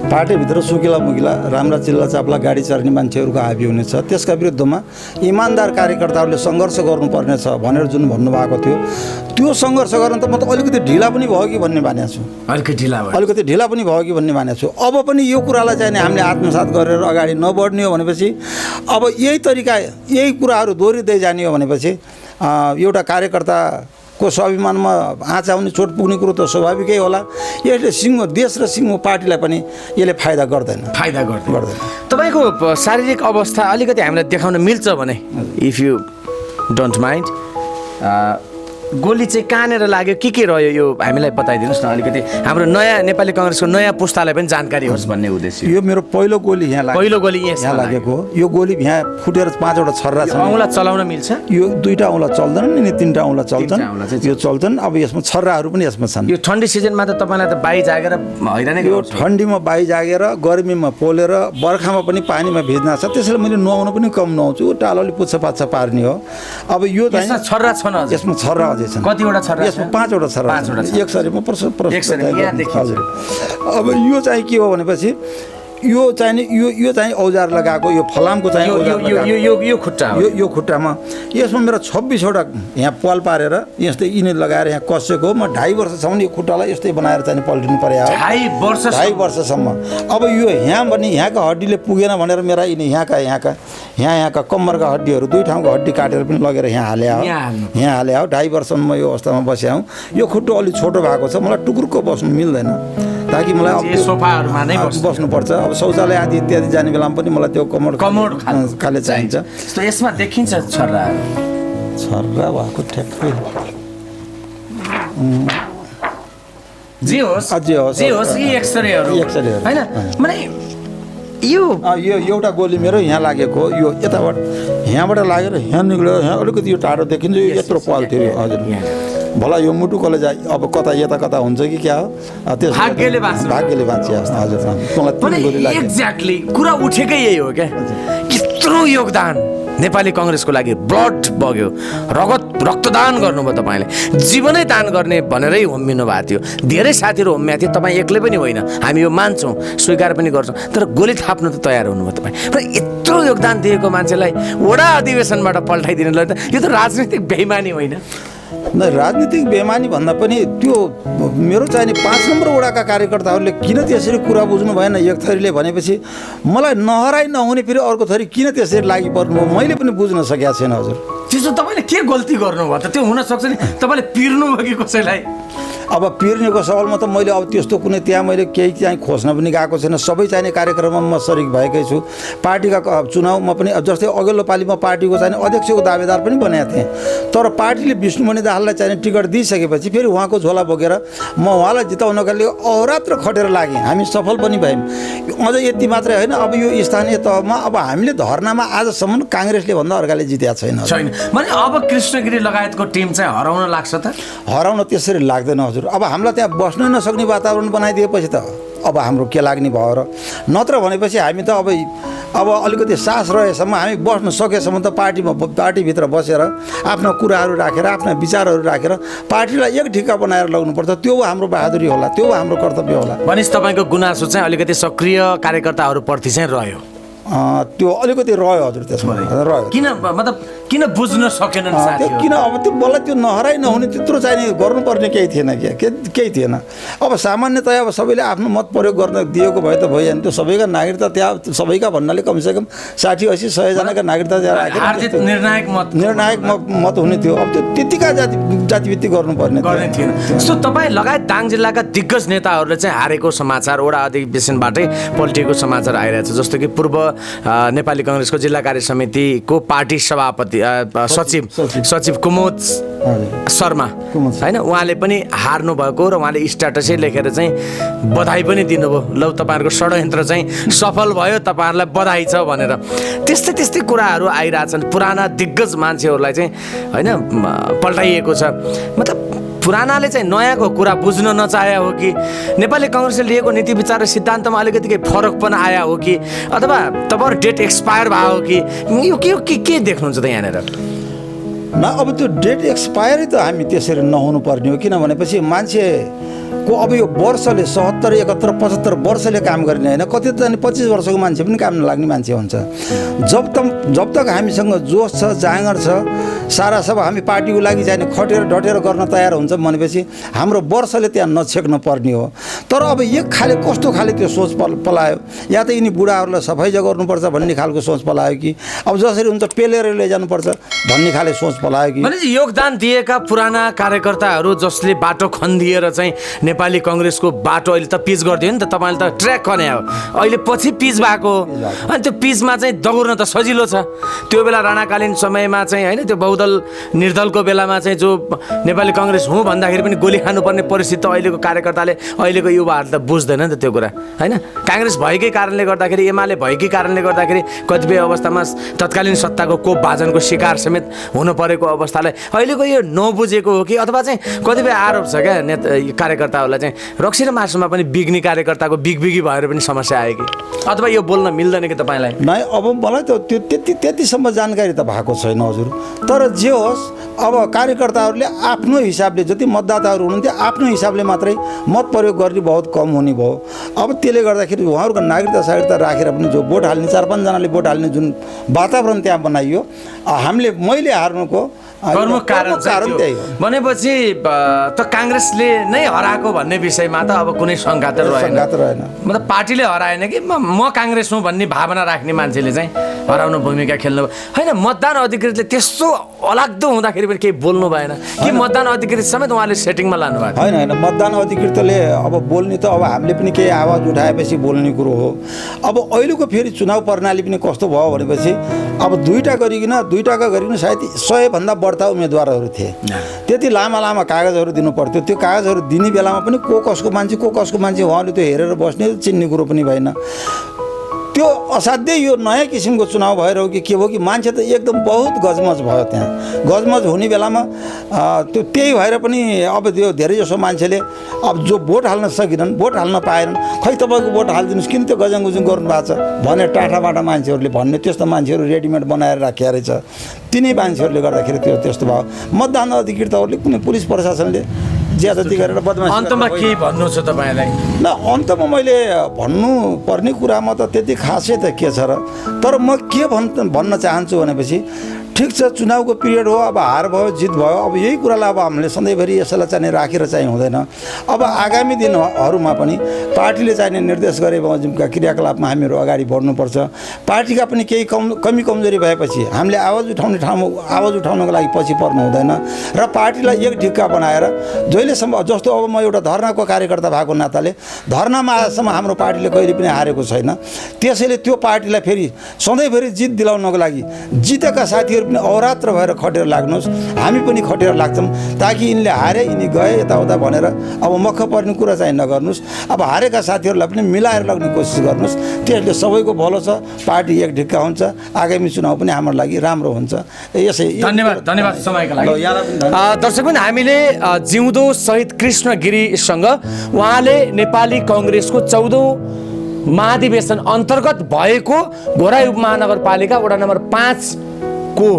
पार्टीभित्र सुकिला मुकिला राम्रा चिल्ला चाप्ला गाडी चर्ने मान्छेहरूको हाबी हुनेछ, त्यसका विरुद्धमा इमान्दार कार्यकर्ताहरूले सङ्घर्ष गर्नुपर्नेछ भनेर जुन भन्नुभएको थियो, त्यो सङ्घर्ष गर्न त म त अलिकति ढिला पनि भयो कि भन्ने मानेको छु। अलिकति ढिला पनि भयो कि भन्ने मानेको छु। अब पनि यो कुरालाई चाहिँ हामीले आत्मसात गरेर अगाडि नबढ्ने हो भनेपछि, अब यही तरिका यही कुराहरू दोहोरिँदै जाने हो भनेपछि एउटा कार्यकर्ता को स्वाभिमानमा आँच आउने, चोट पुग्ने कुरो त स्वाभाविकै होला। यसले सिङ्गो देश र सिङ्गो पार्टीलाई पनि यसले फाइदा गर्दैन। तपाईँको शारीरिक अवस्था अलिकति हामीलाई देखाउन मिल्छ भने, इफ यु डोन्ट माइन्ड, गोली चाहिँ कहाँनिर लाग्यो, के रह्यो, यो हामीलाई बताइदिनुहोस् न अलिकति, हाम्रो नयाँ नेपाली कङ्ग्रेसको नयाँ पुस्तालाई पनि जानकारी होस् भन्ने उद्देश्य। यो मेरो पहिलो गोली यहाँ लागेको। यो गोली यहाँ फुटेर 5वटा छर्रा छ। औँला चलाउन मिल्छ? यो 2टा औँला चल्दैन नि, 3टा औँला चल्छन्। यो चल्छन्। अब यसमा छर्राहरू पनि यसमा छन्। यो ठन्डी सिजनमा त तपाईँलाई त बाई जागेर हैरानै यो ठन्डीमा बाई जागेर, गर्मीमा पोलेर, बर्खामा पनि पानीमा भिज्न छ। त्यसैले मैले नुहाउनु पनि कम नुहाउँछु, टालोले पुच्छा पार्ने हो। अब यो चाहिँ छर्रा छन्, यसमा छर्रा कतिवटा छर्रा? यसमा 5वटा छर्रा। एक सरीमा हजुर। अब यो चाहिँ के हो भनेपछि यो चाहिँ औजार लगाएको, यो फलामको चाहिँ यो खुट्टा हो। यो खुट्टामा यसमा मेरो 26वटा यहाँ पाल पारेर यस्तै यिनी लगाएर यहाँ कसेको। म 2.5 वर्षसम्म यो खुट्टालाई यस्तै बनाएर चाहिँ पल्टिनु पर्यो। 2.5 वर्षसम्म। अब यो यहाँ पनि यहाँका हड्डीले पुगेन भनेर मेरा यहाँका कम्मरका हड्डीहरू 2 ठाउँको हड्डी काटेर पनि लगेर यहाँ हाले हो। 2.5 वर्षसम्म यो अवस्थामा बसेँ। यो खुट्टो अलिक छोटो भएको छ, मलाई टुक्रुक्क बस्नु मिल्दैन, ताकि मलाई सोफाहरूमा नै बस्नुपर्छ। अब शौचालय आदि इत्यादि जाने बेलामा पनि मलाई त्यो कमोड खाले चाहिन्छ। यसमा देखिन्छ छर्रा भएको ठ्याक्कै जे होस् यी एक्सरेहरू हैन, माने यो यो एउटा गोली मेरो यहाँ लागेको यो यहाँबाट लागेर यहाँ निक्ल्यो यहाँ अलिकति यो टाढो देखिन्छ यो यत्रो पल थियो हजुर भला यो मुटु कलेजा अब कता यता कता हुन्छ कि क्या हो भाग्यले बाँचे हजुर तँलाई 3 गोली लाग्यो एक्ज्याक्टली कुरा उठेकै यही हो क्या यत्रो योगदान नेपाली कांग्रेसको लागि ब्लड बग्यो रक्तदान गर्नुभयो तपाईँले जीवनै दान गर्ने भनेरै होमिनु भएको थियो धेरै साथीहरू होमिया थियो तपाईँ एक्लै पनि होइन हामी यो मान्छौँ स्वीकार पनि गर्छौँ तर गोली थाप्नु त तयार हुनुभयो तपाईँ र यत्रो योगदान दिएको मान्छेलाई वडा अधिवेशनबाट पल्टाइदिनुलाई त यो त राजनीतिक बेइमानी होइन न राजनीतिक बेमानी भन्दा पनि त्यो मेरो चाहिने 5 नम्बर वडाका कार्यकर्ताहरूले किन त्यसरी कुरा बुझ्नु भएन एक थरीले भनेपछि मलाई नहराइ नहुने फेरि अर्को थरी किन त्यसरी लागि पर्नु मैले पनि बुझ्न सकेको छैन हजुर त्यसो तपाईँले के गल्ती गर्नुभयो त त्यो हुनसक्छ नि तपाईँले पिर्नु भयो कि कसैलाई अब पिर्नेको सवालमा त मैले अब त्यस्तो कुनै त्यहाँ मैले केही चाहिँ खोज्न पनि गएको छैन सबै चाहिने कार्यक्रममा म सरिक भएकै छु पार्टीका चुनावमा पनि जस्तै अघिल्लो पालिमा पार्टीको चाहिने अध्यक्षको दावेदार पनि बनाएको थिएँ तर पार्टीले विष्णुमणि दाहाललाई चाहिने टिकट दिइसकेपछि फेरि उहाँको झोला बोकेर म उहाँलाई जिताउनका लागि अहोरात्र खटेर लागेँ हामी सफल पनि भयौँ अझ यति मात्रै होइन अब यो स्थानीय तहमा अब हामीले धर्नामा आजसम्म काङ्ग्रेसले भन्दा अर्काले जितेको छैन भने अब कृष्णगिरी लगायतको टिम चाहिँ हराउन लाग्छ त हराउन त्यसरी लाग्दैन हजुर अब हामीलाई त्यहाँ बस्नै नसक्ने वातावरण बनाइदिएपछि त अब हाम्रो के लाग्ने भयो र नत्र भनेपछि हामी त अब अलिकति सास रहेसम्म हामी बस्न सकेसम्म त पार्टीभित्र बसेर आफ्ना कुराहरू राखेर आफ्ना विचारहरू राखेर पार्टीलाई एक ढिक्का बनाएर लग्नुपर्छ त्यो हाम्रो बहादुरी होला त्यो हाम्रो कर्तव्य होला भनेपछि तपाईँको गुनासो चाहिँ अलिकति सक्रिय कार्यकर्ताहरूप्रति चाहिँ रह्यो त्यो अलिकति रह्यो हजुर त्यसमा रह्यो किन मतलब किन बुझ्न सकेनन् साथीहरू किन अब त्यो मलाई त्यो नहराइ नहुने त्यत्रो चाहिने गर्नुपर्ने केही थिएन केही थिएन अब सामान्यतया अब सबैले आफ्नो मत प्रयोग गर्न दिएको भए त भइहाल्यो त्यो सबैका नागरिकता त्यहाँ सबैका भन्नाले कमसेकम 60-80-100 जनाका नागरिकता त्यहाँ राखेर निर्णायक मत हुने थियो अब त्यो त्यतिका जातिभित्तिक गर्नुपर्ने थिएन सो तपाईँ लगायत दाङ जिल्लाका दिग्गज नेताहरूले चाहिँ हारेको समाचार वडा अधिवेशनबाटै पल्टिएको समाचार आइरहेछ जस्तो कि पूर्व नेपाली कांग्रेसको जिल्ला कार्य समितिको पार्टी सभापति सचिव कुमुद शर्मा होइन उहाँले पनि हार्नु भएको र उहाँले स्ट्याटसै लेखेर चाहिँ बधाई पनि दिनुभयो लौ तपाईँहरूको षड्यन्त्र चाहिँ सफल भयो तपाईँहरूलाई बधाई छ भनेर त्यस्तै कुराहरू आइरहेछन् पुराना दिग्गज मान्छेहरूलाई चाहिँ होइन पल्टाइएको छ मतलब पुरानाले चाहिँ नयाँको कुरा बुझ्न नचाहे हो कि नेपाली कांग्रेसले लिएको नीति विचार र सिद्धान्तमा अलिकति केही फरक पनि आया हो कि अथवा तपाईँहरू डेट एक्सपायर भयो हो कि यो के देख्नुहुन्छ त यहाँनिर न अब त्यो डेट एक्सपायरै त हामी त्यसरी नहुनु पर्ने हो किन भनेपछि मान्छेको अब यो वर्षले 70, 71, 75 वर्षले काम गर्ने होइन कति त 25 वर्षको मान्छे पनि काम नलाग्ने मान्छे हुन्छ जब तक हामीसँग जोस छ जाँगर छ सारा सब हामी पार्टीको लागि चाहिने खटेर डटेर गर्न तयार हुन्छ भनेपछि हाम्रो वर्षले त्यहाँ नछेक्न पर्ने हो तर अब एक खाले कस्तो खाले त्यो सोच पलायो या त यिनी बुढाहरूलाई सफाइ गर्नुपर्छ भन्ने खालको सोच पलायो कि अब जसरी हुन्छ पेलेर लैजानुपर्छ भन्ने खाले सोच पलायो कि भनेपछि योगदान दिएका पुराना कार्यकर्ताहरू जसले बाटो खन्दिएर चाहिँ नेपाली कांग्रेसको बाटो अहिले त पिच गरिदियो नि त तपाईँले त ट्र्याक खन्यायो अहिले पछि पिच भएको अनि त्यो पिचमा चाहिँ दौड्न त सजिलो छ त्यो बेला राणाकालीन समयमा चाहिँ होइन त्यो बहुदल निर्दलको बेलामा चाहिँ जो नेपाली कांग्रेस हुँ भन्दाखेरि पनि गोली खानुपर्ने परिस्थिति त अहिलेको कार्यकर्ताले अहिलेको युवाहरू त बुझ्दैन नि त त्यो कुरा होइन कांग्रेस भएकै कारणले गर्दाखेरि एमाले भएकै कारणले गर्दाखेरि कतिपय अवस्थामा तत्कालीन सत्ताको कोप भाजनको शिकार समेत हुनु परेको अवस्थालाई अहिलेको यो नबुझेको हो कि अथवा चाहिँ कतिपय आरोप छ क्या कार्यकर्ताहरूलाई चाहिँ रक्सी र मासुमा पनि बिग्ने कार्यकर्ताको बिगबिगी भएर पनि समस्या आयो कि अथवा यो बोल्न मिल्दैन कि तपाईँलाई नै अब मलाई त त्यो त्यतिसम्म जानकारी त भएको छैन हजुर तर जे होस् अब कार्यकर्ताहरूले आफ्नो हिसाबले जति मतदाताहरू हुनुहुन्थ्यो आफ्नो हिसाबले मात्रै मत प्रयोग गर्ने बहुत कम हुने भयो अब त्यसले गर्दाखेरि उहाँहरूको नागरिकता राखेर पनि जो भोट हाल्ने 4-5 जनाले भोट हाल्ने जुन वातावरण त्यहाँ बनाइयो मैले हार्नुको प्रमुख कारण त्यही हो भनेपछि त कांग्रेसले नै हराएको भन्ने विषयमा त अब कुनै शङ्का त रहेन मतलब पार्टीले हराएन कि म कांग्रेस हुँ भन्ने भावना राख्ने मान्छेले चाहिँ हराउन भूमिका खेल्नु होइन मतदान अधिकृतले त्यस्तो अलाग्दो हुँदाखेरि पनि केही बोल्नु भएन कि मतदान अधिकृत समेत उहाँले सेटिङमा लानु भएको होइन मतदान अधिकृतले अब बोल्ने त अब हामीले पनि केही आवाज उठाएपछि बोल्ने कुरो हो अब अहिलेको फेरि चुनाव प्रणाली पनि कस्तो भयो भनेपछि अब दुईटा गरिकन सायद 100 भन्दा बढ्ता उम्मेदवारहरू थिए त्यति लामा कागजहरू दिनु पर्थ्यो त्यो कागजहरू दिने बेलामा पनि को कसको मान्छे उहाँले त्यो हेरेर बस्ने चिन्ने कुरो पनि भएन त्यो असाध्यै यो नयाँ किसिमको चुनाव भएर हो कि के हो कि मान्छे त एकदम बहुत गजमज भयो त्यहाँ। गजमज हुने बेलामा त्यही भएर पनि अब त्यो धेरैजसो मान्छेले अब जो भोट हाल्न सकेनन्, भोट हाल्न पाएनन्, खै तपाईँको भोट हालिदिनुहोस्, किन त्यो गजङगुजुङ गर्नुभएको छ भने टाढाबाट मान्छेहरूले भन्ने त्यस्तो मान्छेहरू रेडिमेड बनाएर राखेको रहेछ। तिनै मान्छेहरूले गर्दाखेरि त्यो त्यस्तो भयो। मतदान अधिकृतहरूले कुनै पुलिस प्रशासनले ज्यादती गरेर बदमासी। अन्तमा के भन्नु छ तपाईँलाई? न अन्तमा मैले भन्नुपर्ने कुरामा त त्यति खासै त के छ र, तर म के भन्न चाहन्छु भनेपछि ठिक छ, चुनावको पिरियड हो, अब हार भयो जित भयो, अब यही कुरालाई अब हामीले सधैँभरि यसैलाई चाहिँ राखेर चाहिँ हुँदैन। अब आगामी दिनहरूमा पनि पार्टीले चाहिने निर्देश गरे बमोजिमका क्रियाकलापमा हामीहरू अगाडि बढ्नुपर्छ। पार्टीका पनि केही कमी कमजोरी भएपछि हामीले आवाज उठाउने ठाउँमा आवाज उठाउनको लागि पछि पर्नु हुँदैन र पार्टीलाई एक ढिक्का बनाएर जहिलेसम्म, जस्तो अब म एउटा धर्नाको कार्यकर्ता भएको नाताले धर्नामा आजसम्म हाम्रो पार्टीले कहिले पनि हारेको छैन। त्यसैले त्यो पार्टीलाई फेरि सधैँभरि जित दिलाउनको लागि जितेका साथीहरू पनि अहोरात्र भएर खटेर लाग्नुहोस्, हामी पनि खटेर लाग्छौँ, ताकि यिनले हारे यिनी गए यताउता भनेर अब मख पर्ने कुरा चाहिँ नगर्नुहोस्। अब हारेका साथीहरूलाई पनि मिलाएर लग्ने कोसिस गर्नुहोस्। त्यसले सबैको भलो छ, पार्टी एक ढिक्का हुन्छ, आगामी चुनाव पनि हाम्रो लागि राम्रो हुन्छ। यसै धन्यवाद समयका लागि। दर्शकबिन, हामीले जिउँदो शहीद कृष्ण गिरीसँग उहाँले नेपाली काङ्ग्रेसको 14औं महाधिवेशन अन्तर्गत भएको घोराई उपमहानगरपालिका वडा नम्बर 5 को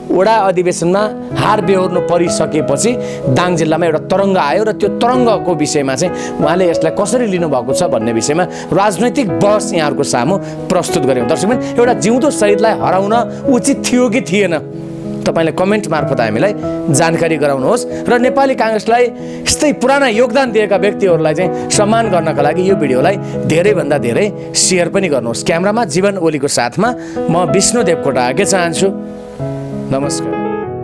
वडा अधिवेशनमा हार बेहोर्नु परिसकेपछि दाङ जिल्लामा एउटा तरङ्ग आयो र त्यो तरङ्गको विषयमा चाहिँ उहाँले यसलाई कसरी लिनुभएको छ भन्ने विषयमा राजनैतिक बहस यहाँहरूको सामु प्रस्तुत गर्यौँ। दर्शकबिन, एउटा जिउँदो शहीदलाई हराउन उचित थियो कि थिएन, तपाईँले कमेन्ट मार्फत हामीलाई जानकारी गराउनुहोस् र नेपाली काङ्ग्रेसलाई यस्तै पुराना योगदान दिएका व्यक्तिहरूलाई चाहिँ सम्मान गर्नका लागि यो भिडियोलाई धेरैभन्दा धेरै सेयर पनि गर्नुहोस्। क्यामेरामा जीवन ओलीको साथमा म विष्णु देवकोटा आगे चाहन्छु। नमस्कार।